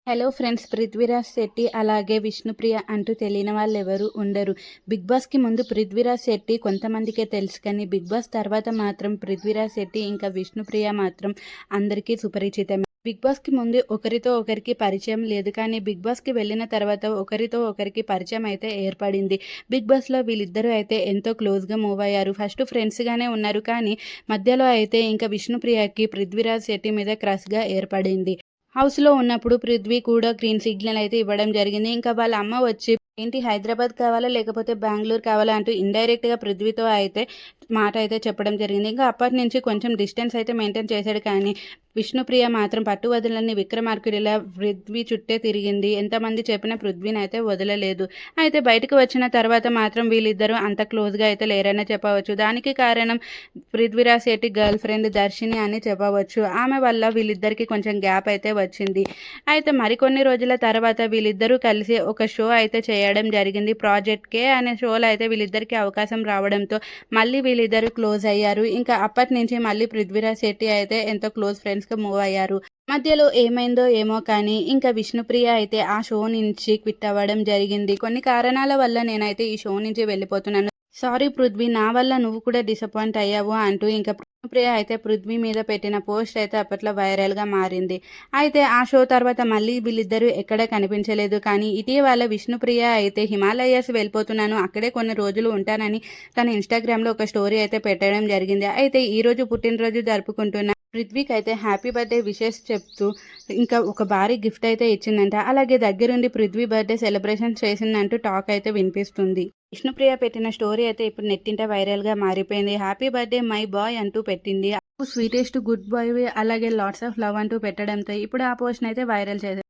Hello friends, Prithviraj Shetty అలాగే విష్ణుప్రియ అంటూ తెలియని వాళ్ళు ఎవరు ఉండరు. బిగ్ బాస్కి ముందు పృథ్వీరాజ్ శెట్టి కొంతమందికే తెలుసు, కానీ బిగ్ బాస్ తర్వాత మాత్రం పృథ్వీరాజ్ శెట్టి ఇంకా విష్ణుప్రియ మాత్రం అందరికీ సుపరిచితమే. బిగ్ బాస్కి ముందు ఒకరితో ఒకరికి పరిచయం లేదు, కానీ బిగ్ బాస్కి వెళ్ళిన తర్వాత ఒకరితో ఒకరికి పరిచయం అయితే ఏర్పడింది. బిగ్ బాస్లో వీళ్ళిద్దరూ అయితే ఎంతో క్లోజ్గా మూవ్ అయ్యారు. ఫస్ట్ ఫ్రెండ్స్గానే ఉన్నారు, కానీ మధ్యలో అయితే ఇంకా విష్ణుప్రియకి పృథ్వీరాజ్ శెట్టి మీద క్రష్గా ఏర్పడింది. హౌస్లో ఉన్నప్పుడు పృథ్వీ కూడా గ్రీన్ సిగ్నల్ అయితే ఇవ్వడం జరిగింది. ఇంకా వాళ్ళ అమ్మ వచ్చి ఏంటి హైదరాబాద్ కావాలా లేకపోతే బెంగళూరు కావాలా అంటూ ఇండైరెక్ట్గా పృథ్వీతో అయితే మాట అయితే చెప్పడం జరిగింది. ఇంకా అప్పటి నుంచి కొంచెం డిస్టెన్స్ అయితే మెయింటైన్ చేశాడు, కానీ విష్ణుప్రియ మాత్రం పట్టు వదలని విక్రమార్కుడిలా పృథ్వీ చుట్టే తిరిగింది. ఎంతమంది చెప్పినా పృథ్వీని అయితే వదలలేదు. అయితే బయటకు వచ్చిన తర్వాత మాత్రం వీళ్ళిద్దరూ అంత క్లోజ్గా అయితే లేరనే చెప్పవచ్చు. దానికి కారణం పృథ్వీరాజ్ శెట్టి గర్ల్ ఫ్రెండ్ దర్శిని అని చెప్పవచ్చు. ఆమె వల్ల వీళ్ళిద్దరికి కొంచెం గ్యాప్ అయితే వచ్చింది. అయితే మరికొన్ని రోజుల తర్వాత వీళ్ళిద్దరూ కలిసి ఒక షో అయితే చేయడం జరిగింది. ప్రాజెక్ట్ కే అనే షోలో అయితే వీళ్ళిద్దరికి అవకాశం రావడంతో మళ్ళీ వీళ్ళిద్దరు క్లోజ్ అయ్యారు. ఇంకా అప్పటి నుంచి మళ్ళీ పృథ్వీరాజ్ శెట్టి అయితే ఎంతో క్లోజ్ ఫ్రెండ్స్గా మూవ్ అయ్యారు. మధ్యలో ఏమైందో ఏమో కానీ ఇంకా విష్ణుప్రియ అయితే ఆ షో నుంచి క్విట్ అవ్వడం జరిగింది. కొన్ని కారణాల వల్ల నేనైతే ఈ షో నుంచి వెళ్ళిపోతున్నాను, సారీ పృథ్వీ, నా వల్ల నువ్వు కూడా డిసప్పాయింట్ అయ్యావు అంటూ ఇంకా ప్రియ అయితే పృథ్వీ మీద పెట్టిన పోస్ట్ అయితే అప్పట్లో వైరల్గా మారింది. అయితే ఆ షో తర్వాత మళ్ళీ వీళ్ళిద్దరూ ఎక్కడ కనిపించలేదు. కానీ ఇటీవల విష్ణుప్రియ అయితే హిమాలయాస్ వెళ్ళిపోతున్నాను, అక్కడే కొన్ని రోజులు ఉంటానని తన ఇన్స్టాగ్రామ్లో ఒక స్టోరీ అయితే పెట్టడం జరిగింది. అయితే ఈరోజు పుట్టినరోజు జరుపుకుంటున్న పృథ్వీకి అయితే హ్యాపీ బర్త్డే విషెస్ చెప్తూ ఇంకా ఒక భారీ గిఫ్ట్ అయితే ఇచ్చిందంట. అలాగే దగ్గరుండి పృథ్వీ బర్త్డే సెలబ్రేషన్ చేసిందంటూ టాక్ అయితే వినిపిస్తుంది. విష్ణుప్రియ పెట్టిన స్టోరీ అయితే ఇప్పుడు నెట్టింట వైరల్గా మారిపోయింది. హ్యాపీ బర్త్డే మై బాయ్ అంటూ పెట్టింది. స్వీటెస్ట్ గుడ్ బాయ్ అలాగే లాట్స్ ఆఫ్ లవ్ అంటూ పెట్టడంతో ఇప్పుడు ఆ పోస్ట్ అయితే వైరల్ చేశారు.